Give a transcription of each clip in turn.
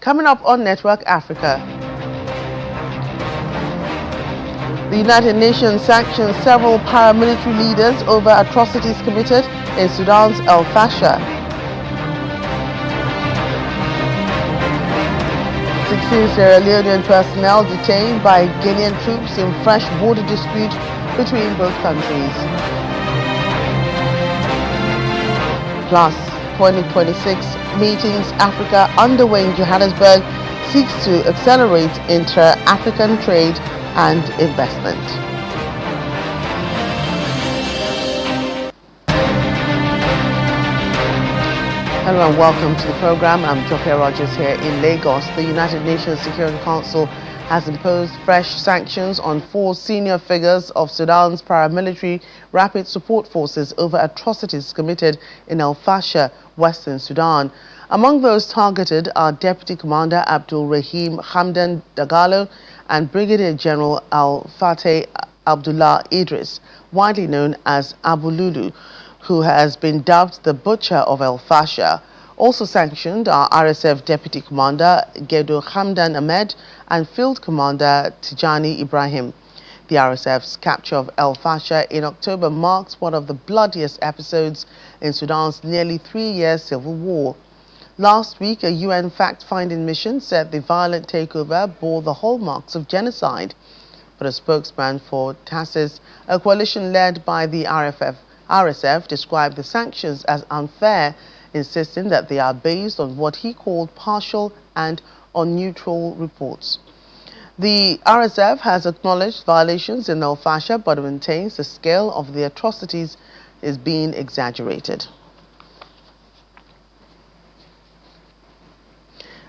Coming up on Network Africa, the United Nations sanctions several paramilitary leaders over atrocities committed in Sudan's El Fasher. 16 Sierra Leonean personnel detained by Guinean troops in fresh border dispute between both countries. Plus, 2026 meetings Africa underway in Johannesburg seeks to accelerate inter-African trade and investment. Hello and welcome to the program. I'm Joke Rogers here in Lagos. The United Nations Security Council has imposed fresh sanctions on 4 senior figures of Sudan's paramilitary rapid support forces over atrocities committed in El Fasher, Western Sudan. Among those targeted are Deputy Commander Abdul Rahim Hamdan Dagalo and Brigadier General Al-Fateh Abdullah Idris, widely known as Abu Lulu, who has been dubbed the Butcher of El Fasher. Also sanctioned are RSF Deputy Commander Gedo Hamdan Ahmed and Field Commander Tijani Ibrahim. The RSF's capture of El Fasher in October marks one of the bloodiest episodes in Sudan's nearly 3-year civil war. Last week, a UN fact-finding mission said the violent takeover bore the hallmarks of genocide. But a spokesman for TASIS, a coalition led by the RSF, described the sanctions as unfair, insisting that they are based on what he called partial and unneutral reports. The RSF has acknowledged violations in El Fasher but maintains the scale of the atrocities is being exaggerated.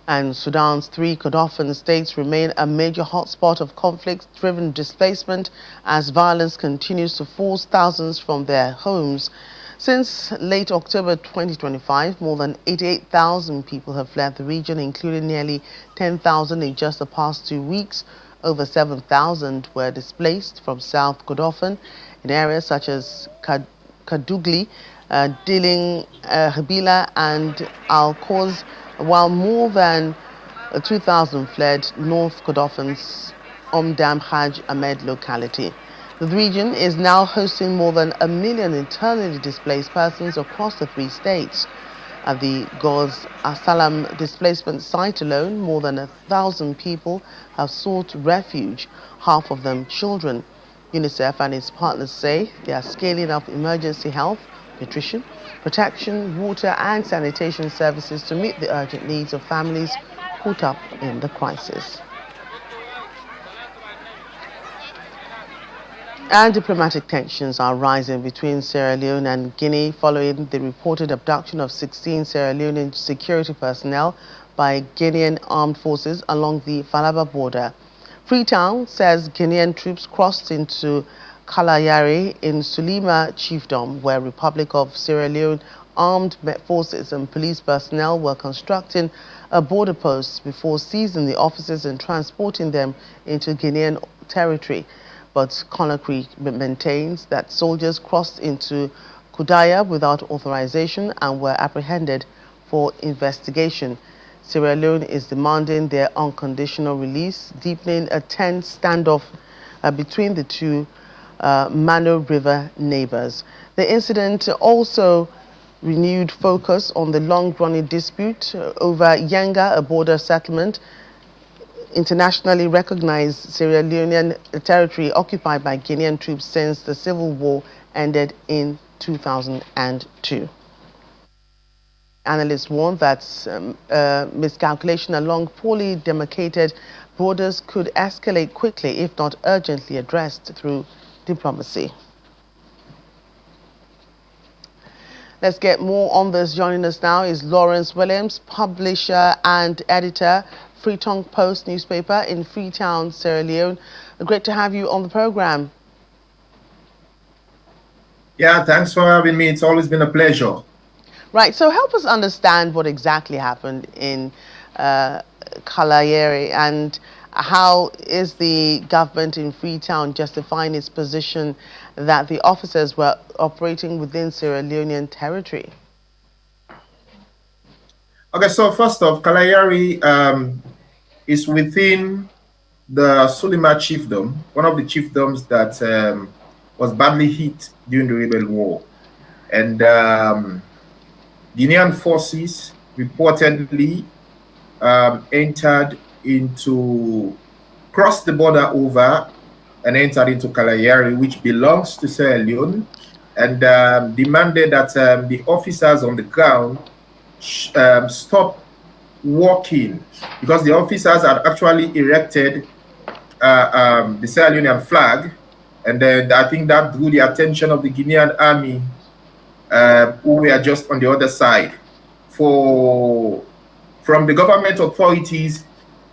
And Sudan's 3 Kordofan states remain a major hotspot of conflict-driven displacement as violence continues to force thousands from their homes. Since late October 2025, more than 88,000 people have fled the region, including nearly 10,000 in just the past 2 weeks. Over 7,000 were displaced from South Kordofan in areas such as Kadugli, Diling, Habila and Al-Koz, while more than 2,000 fled North Kordofan's Omdam Haj Ahmed locality. The region is now hosting more than 1 million internally displaced persons across the 3 states. At the Goz Asalam displacement site alone, more than 1,000 people have sought refuge, half of them children. UNICEF and its partners say they are scaling up emergency health, nutrition, protection, water and sanitation services to meet the urgent needs of families caught up in the crisis. And diplomatic tensions are rising between Sierra Leone and Guinea following the reported abduction of 16 Sierra Leonean security personnel by Guinean armed forces along the Falaba border. Freetown says Guinean troops crossed into Kalayari in Sulima Chiefdom, where Republic of Sierra Leone armed forces and police personnel were constructing a border post before seizing the officers and transporting them into Guinean territory. But Conakry maintains that soldiers crossed into Kudaya without authorization and were apprehended for investigation. Sierra Leone is demanding their unconditional release, deepening a tense standoff between the two Mano River neighbors. The incident also renewed focus on the long-running dispute over Yenga, a border settlement, internationally recognized Sierra Leonean territory occupied by Guinean troops since the civil war ended in 2002. Analysts warn that miscalculation along poorly demarcated borders could escalate quickly if not urgently addressed through diplomacy. Let's get more on this. Joining us now is Lawrence Williams, publisher and editor, Freetown Post newspaper in Freetown, Sierra Leone. Great to have you on the program. Yeah, thanks for having me. It's always been a pleasure. Right, so help us understand what exactly happened in Kalayeri and how is the government in Freetown justifying its position that the officers were operating within Sierra Leonean territory? Okay, so first off, Kalayari is within the Sulima chiefdom, one of the chiefdoms that was badly hit during the Rebel War. And Guinean forces reportedly crossed the border over and entered into Kalayari, which belongs to Sierra Leone, and demanded that the officers on the ground stop walking, because the officers had actually erected the Sierra Leonean flag, and then I think that drew the attention of the Guinean army, who were just on the other side. From the government authorities,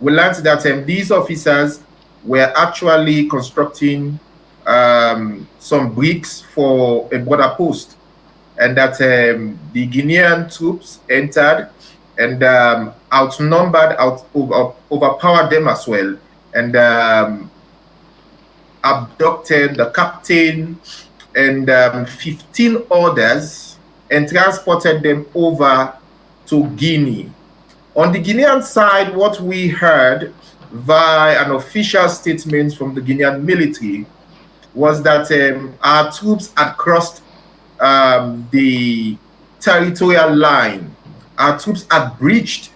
we learned that these officers were actually constructing some bricks for a border post, and that the Guinean troops entered and overpowered them as well, and abducted the captain and 15 others and transported them over to Guinea. On the Guinean side, what we heard via an official statement from the Guinean military was that our troops had crossed the territorial line. Our troops had breached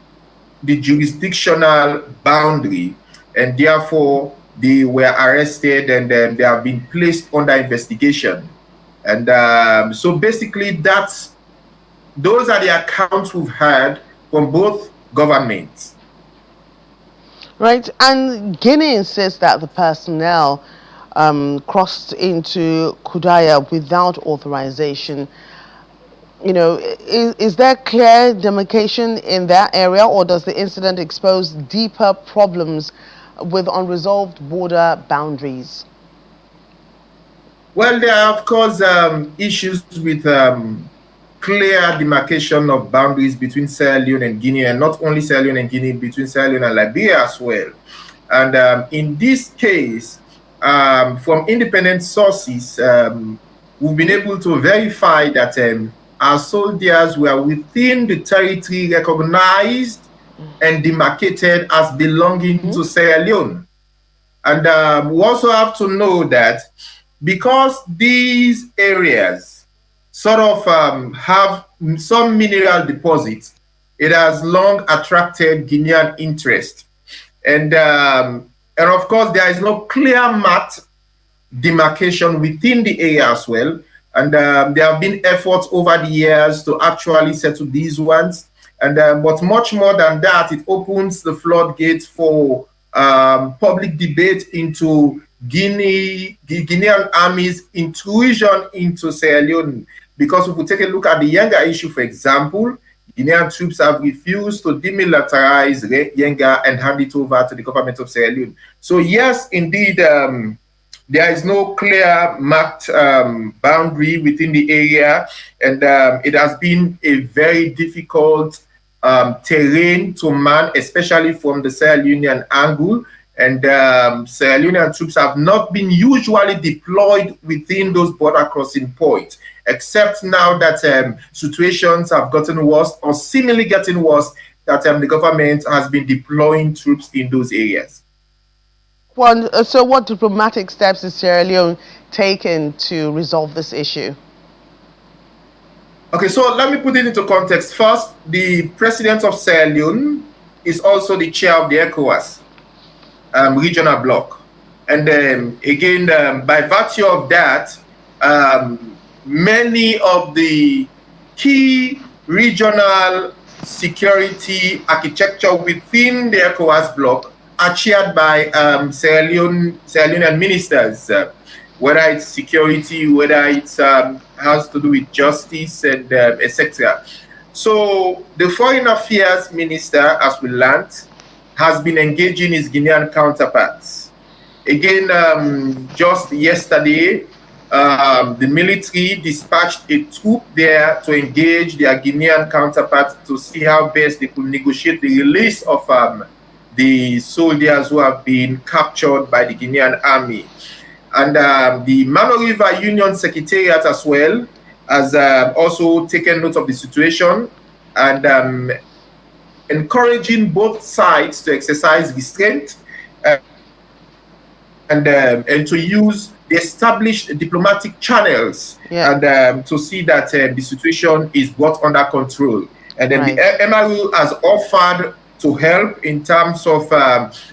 the jurisdictional boundary, and therefore they were arrested, and they have been placed under investigation. And so basically those are the accounts we've heard from both governments. Right, and Guinea insists that the personnel crossed into Kudaya without authorization. You know, is there clear demarcation in that area, or does the incident expose deeper problems with unresolved border boundaries? Well, there are, of course, issues with clear demarcation of boundaries between Sierra Leone and Guinea, and not only Sierra Leone and Guinea, between Sierra Leone and Liberia as well. And in this case, from independent sources, we've been able to verify that our soldiers were within the territory recognized and demarcated as belonging to Sierra Leone. And we also have to know that because these areas sort of have some mineral deposits, it has long attracted Guinean interest. And of course, there is no clear marked demarcation within the area as well. And there have been efforts over the years to actually settle these ones. And but much more than that, it opens the floodgates for public debate into the Guinean army's intrusion into Sierra Leone. Because if we take a look at the Yenga issue, for example, Guinean troops have refused to demilitarize Yenga and hand it over to the government of Sierra Leone. So yes, indeed, there is no clear marked boundary within the area, and it has been a very difficult terrain to man, especially from the Sierra Leonean angle. And Sierra Leonean troops have not been usually deployed within those border crossing points, except now that situations have gotten worse or seemingly getting worse, that the government has been deploying troops in those areas. Well, so what diplomatic steps is Sierra Leone taking to resolve this issue? Okay, so let me put it into context. First, the president of Sierra Leone is also the chair of the ECOWAS regional bloc. And again, by virtue of that, many of the key regional security architecture within the ECOWAS bloc are chaired by Sierra Leonean ministers, whether it's security, whether it has to do with justice, and etc. So the foreign affairs minister, as we learned, has been engaging his Guinean counterparts. Again, just yesterday, the military dispatched a troop there to engage their Guinean counterparts to see how best they could negotiate the release of the soldiers who have been captured by the Guinean army. And the Mano River Union Secretariat as well has also taken note of the situation, and encouraging both sides to exercise restraint and to use the established diplomatic channels and to see that the situation is brought under control. And then the MRU has offered to help in terms of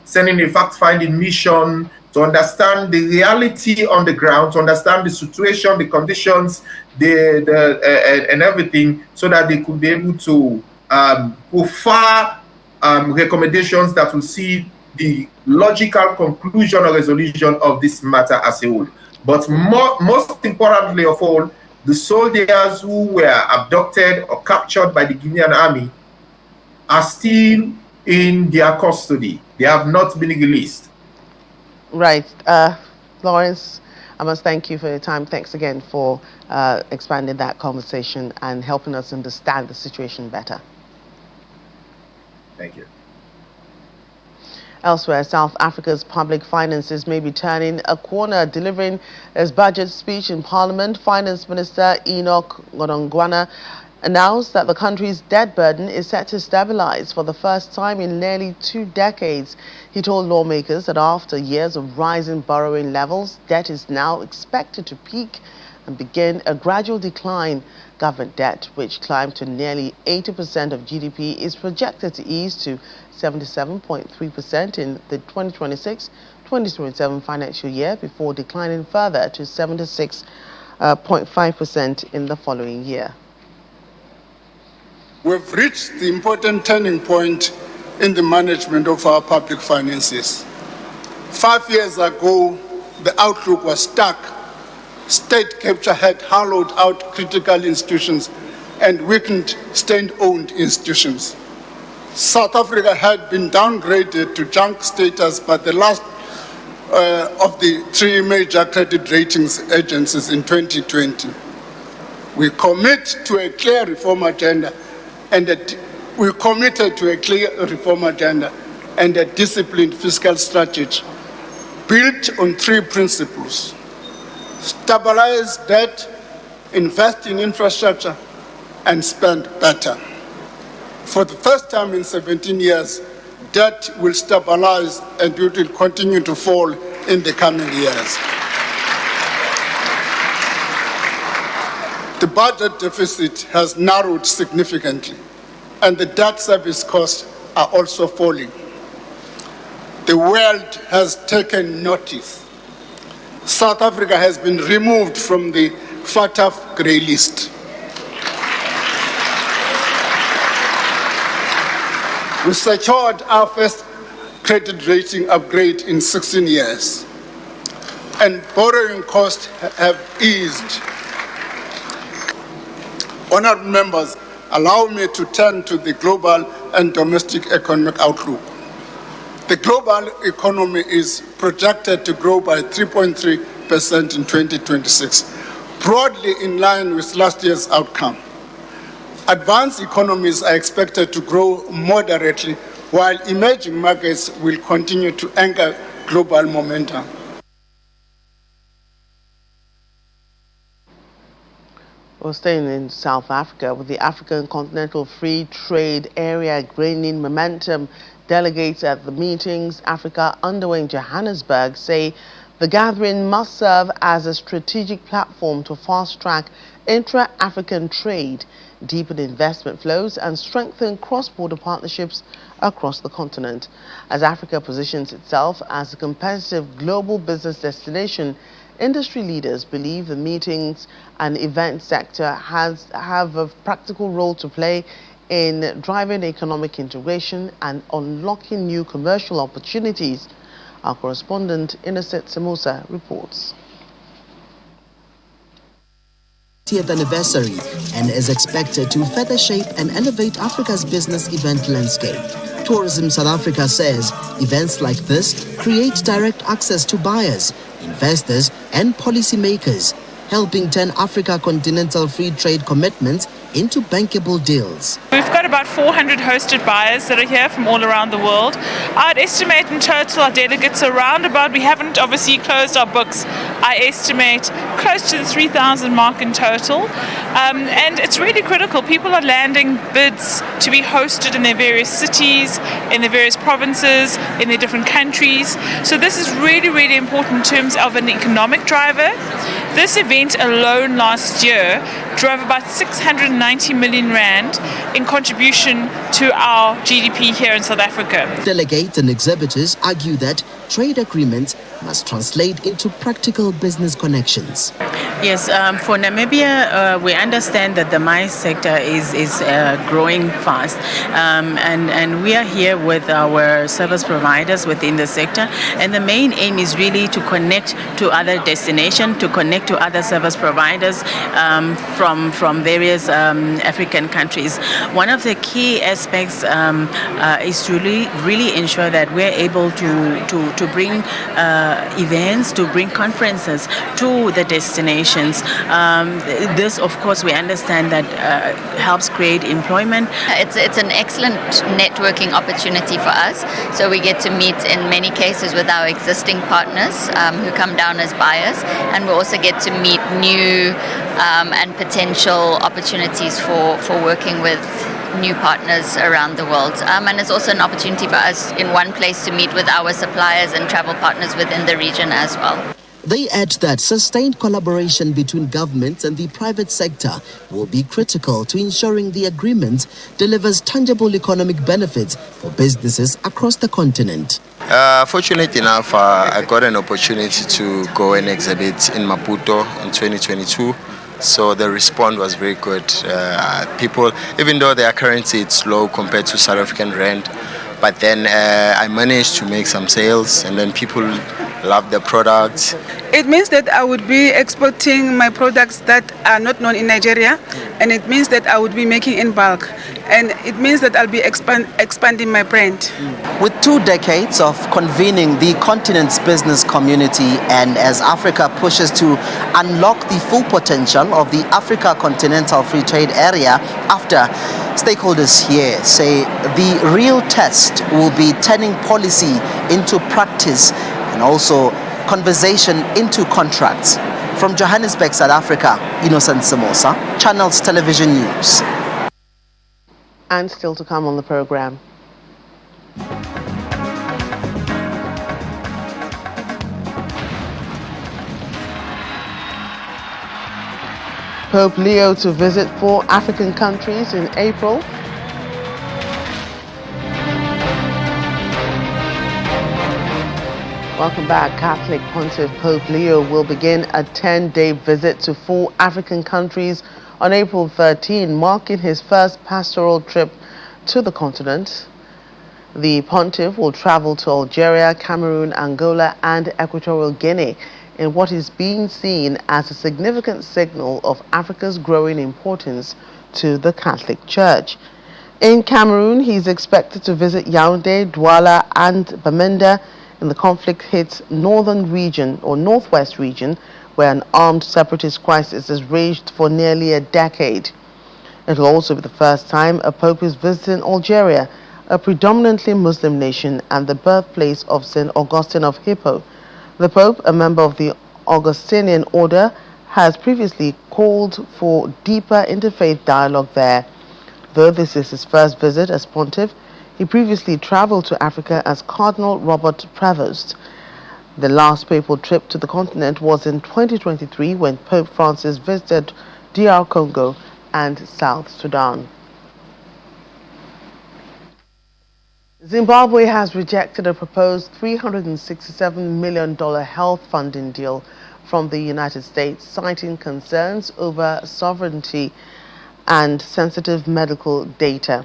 sending a fact-finding mission to understand the reality on the ground, to understand the situation, the conditions, and everything, so that they could be able to offer recommendations that will see the logical conclusion or resolution of this matter as a whole. But most importantly of all, the soldiers who were abducted or captured by the Guinean army are still in their custody. They have not been released. Right. Lawrence, I must thank you for your time. Thanks again for expanding that conversation and helping us understand the situation better. Thank you. Elsewhere, South Africa's public finances may be turning a corner. Delivering his budget speech in Parliament, Finance Minister Leone-Guinea announced that the country's debt burden is set to stabilize for the first time in nearly 2 decades. He told lawmakers that after years of rising borrowing levels, debt is now expected to peak and begin a gradual decline. Government debt, which climbed to nearly 80% of GDP, is projected to ease to 77.3% in the 2026-2027 financial year before declining further to 76.5% in the following year. We've reached the important turning point in the management of our public finances. 5 years ago, the outlook was stark. State capture had hollowed out critical institutions and weakened state-owned institutions. South Africa had been downgraded to junk status by the last of the 3 major credit ratings agencies in 2020. We commit to a clear reform agenda and a disciplined fiscal strategy built on 3 principles: stabilize debt, invest in infrastructure, and spend better. For the first time in 17 years, debt will stabilize and it will continue to fall in the coming years. The budget deficit has narrowed significantly, and the debt service costs are also falling. The world has taken notice. South Africa has been removed from the FATF grey list. We secured our first credit rating upgrade in 16 years, and borrowing costs have eased. Honourable members, allow me to turn to the global and domestic economic outlook. The global economy is projected to grow by 3.3% in 2026, broadly in line with last year's outcome. Advanced economies are expected to grow moderately, while emerging markets will continue to anchor global momentum. We're staying in South Africa with the African Continental Free Trade Area gaining momentum. Delegates at the meetings Africa underway in Johannesburg say the gathering must serve as a strategic platform to fast-track intra-African trade, deepen investment flows, and strengthen cross-border partnerships across the continent. As Africa positions itself as a competitive global business destination, industry leaders believe the meetings and event sector have a practical role to play in driving economic integration and unlocking new commercial opportunities. Our correspondent, Innocent Samusa, reports. 30th anniversary and is expected to further shape and elevate Africa's business event landscape. Tourism South Africa says events like this create direct access to buyers, investors, and policymakers, helping turn Africa Continental Free Trade commitments into bankable deals. We've got about 400 hosted buyers that are here from all around the world. I'd estimate in total our delegates around about, we haven't obviously closed our books, I estimate close to the 3,000 mark in total. And it's really critical. People are landing bids to be hosted in their various cities, in their various provinces, in their different countries. So this is really, really important in terms of an economic driver. This event alone last year drove about 690 million rand in contribution to our GDP here in South Africa. Delegates and exhibitors argue that trade agreements must translate into practical business connections. Yes, for Namibia, we understand that the mine sector is growing fast, and we are here with our service providers within the sector, and the main aim is really to connect to other destinations, to connect to other service providers from various African countries. One of the key aspects is to really ensure that we're able to bring events, to bring conferences to the destinations. This, of course, we understand that helps create employment. It's an excellent networking opportunity for us. So we get to meet in many cases with our existing partners who come down as buyers, and we also get to meet new and potential opportunities for working with new partners around the world. And it's also an opportunity for us in one place to meet with our suppliers and travel partners within the region as well. They add that sustained collaboration between governments and the private sector will be critical to ensuring the agreement delivers tangible economic benefits for businesses across the continent. Fortunate enough, I got an opportunity to go and exhibit in Maputo in 2022. So the response was very good. People, even though their currency is low compared to South African rand, but then I managed to make some sales, and then people love the products. It means that I would be exporting my products that are not known in Nigeria, and it means that I would be making in bulk, and it means that I'll be expanding my brand. With 2 decades of convening the continent's business community, and as Africa pushes to unlock the full potential of the Africa Continental Free Trade Area, after stakeholders here say the real test will be turning policy into practice and also conversation into contracts. From Johannesburg, South Africa, Innocent Samosa, Channels Television News. And still to come on the program. Pope Leo to visit 4 African countries in April. Welcome back. Catholic Pontiff Pope Leo will begin a 10-day visit to 4 African countries on April 13, marking his first pastoral trip to the continent. The Pontiff will travel to Algeria, Cameroon, Angola, and Equatorial Guinea in what is being seen as a significant signal of Africa's growing importance to the Catholic Church. In Cameroon, he is expected to visit Yaoundé, Douala, and Bamenda in the conflict-hit northern region or northwest region, where an armed separatist crisis has raged for nearly a decade. It will also be the first time a pope is visiting Algeria, a predominantly Muslim nation and the birthplace of St. Augustine of Hippo. The Pope, a member of the Augustinian order, has previously called for deeper interfaith dialogue there. Though this is his first visit as pontiff, he previously traveled to Africa as Cardinal Robert Prevost. The last papal trip to the continent was in 2023 when Pope Francis visited DR Congo and South Sudan. Zimbabwe has rejected a proposed $367 million health funding deal from the United States, citing concerns over sovereignty and sensitive medical data.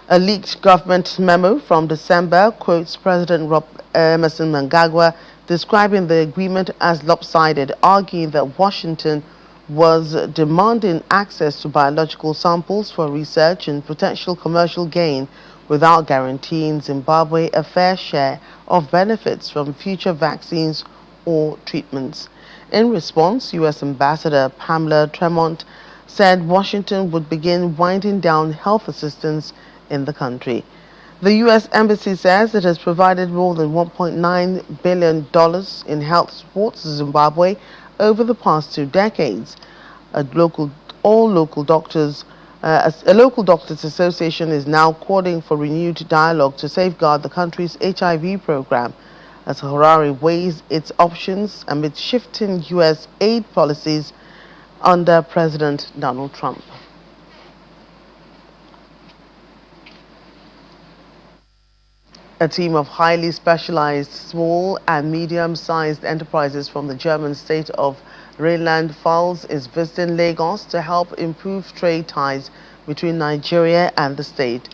A leaked government memo from December quotes President Emmerson Mnangagwa describing the agreement as lopsided, arguing that Washington was demanding access to biological samples for research and potential commercial gain without guaranteeing Zimbabwe a fair share of benefits from future vaccines or treatments. In response, U.S. Ambassador Pamela Tremont said Washington would begin winding down health assistance in the country. The U.S. Embassy says it has provided more than $1.9 billion in health support to Zimbabwe over the past 2 decades. A local doctors association is now calling for renewed dialogue to safeguard the country's HIV program, as Harare weighs its options amid shifting U.S. aid policies under President Donald Trump. A team of highly specialized small and medium-sized enterprises from the German state of Rheinland-Pfalz is visiting Lagos to help improve trade ties between Nigeria and the state.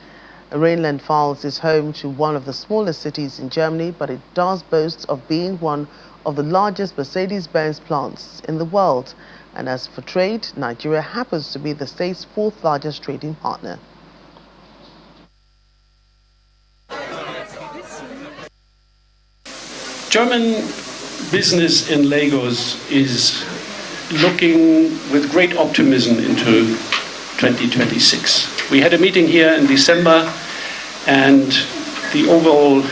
Rheinland-Pfalz is home to one of the smallest cities in Germany, but it does boast of being one of the largest Mercedes-Benz plants in the world. And as for trade, Nigeria happens to be the state's 4th largest trading partner. German business in Lagos is looking with great optimism into 2026. We had a meeting here in December, and the overall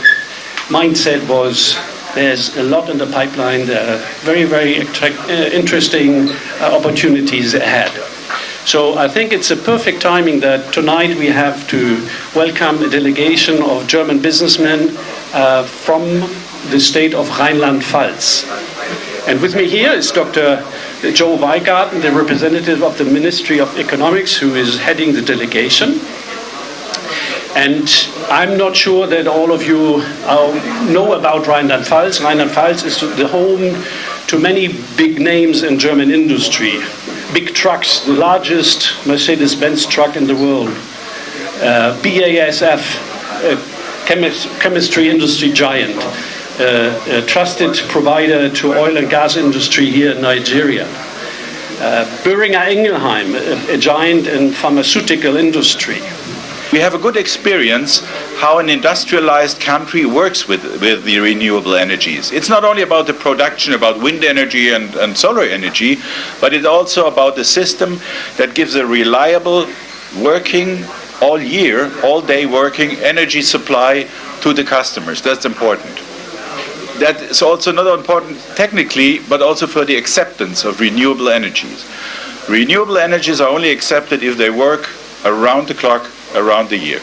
mindset was there's a lot in the pipeline. There are very, very interesting opportunities ahead. So I think it's a perfect timing that tonight we have to welcome a delegation of German businessmen from the state of Rheinland-Pfalz. And with me here is Dr. Joe Weigarten, the representative of the Ministry of Economics, who is heading the delegation. And I'm not sure that all of you know about Rheinland-Pfalz. Rheinland-Pfalz is the home to many big names in German industry. Big trucks, the largest Mercedes-Benz truck in the world. BASF, chemistry industry giant. A trusted provider to oil and gas industry here in Nigeria. Boehringer Ingelheim, a giant in pharmaceutical industry. We have a good experience how an industrialized country works with the renewable energies. It's not only about the production, about wind energy and solar energy, but it's also about the system that gives a reliable, working, all year, all day working energy supply to the customers. That's important. That is also not important technically, but also for the acceptance of renewable energies. Renewable energies are only accepted if they work around the clock, around the year.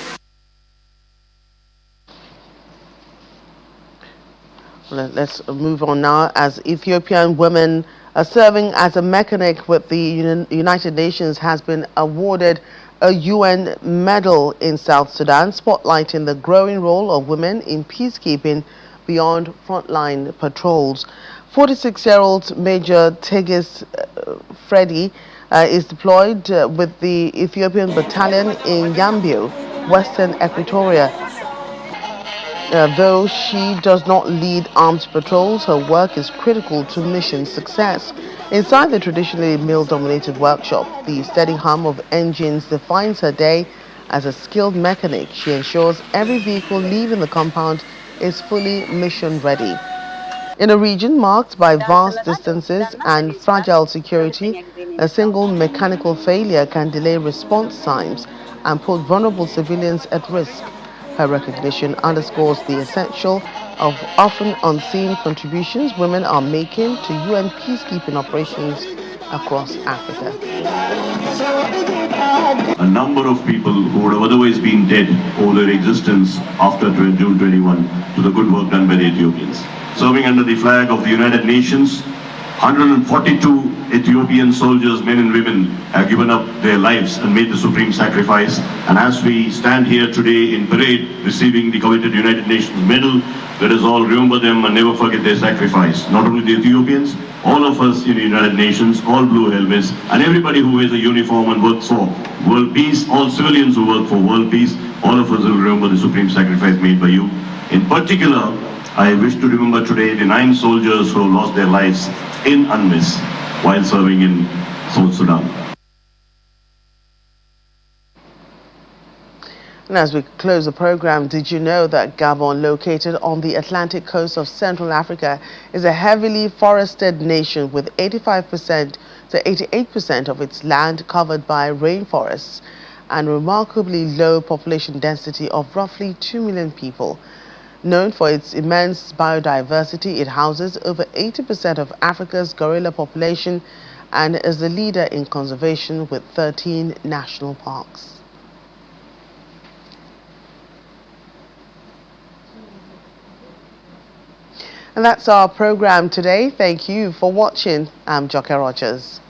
Let's move on now. As Ethiopian women are serving as a mechanic with the United Nations has been awarded a UN medal in South Sudan, spotlighting the growing role of women in peacekeeping beyond frontline patrols. 46-year-old Major Tigis Freddy is deployed with the Ethiopian battalion in Yambio, Western Equatoria. Though she does not lead armed patrols, her work is critical to mission success. Inside the traditionally male-dominated workshop, the steady hum of engines defines her day. As a skilled mechanic, she ensures every vehicle leaving the compound is fully mission ready. In a region marked by vast distances and fragile security, a single mechanical failure can delay response times and put vulnerable civilians at risk. Her recognition underscores the essential of often unseen contributions women are making to UN peacekeeping operations across Africa. A number of people who would have otherwise been dead owe their existence after June 21 to the good work done by the Ethiopians. Serving under the flag of the United Nations, 142 Ethiopian soldiers, men and women, have given up their lives and made the supreme sacrifice. And as we stand here today in parade receiving the coveted United Nations medal, let us all remember them and never forget their sacrifice. Not only the Ethiopians, all of us in the United Nations, all blue helmets, and everybody who wears a uniform and works for world peace, all civilians who work for world peace, all of us will remember the supreme sacrifice made by you. In particular, I wish to remember today the 9 soldiers who have lost their lives in UNMISS while serving in South Sudan. And as we close the program, did you know that Gabon, located on the Atlantic coast of Central Africa, is a heavily forested nation with 85% to 88% of its land covered by rainforests and remarkably low population density of roughly 2 million people. Known for its immense biodiversity, it houses over 80% of Africa's gorilla population and is the leader in conservation with 13 national parks. And that's our program today. Thank you for watching. I'm Joke Rogers.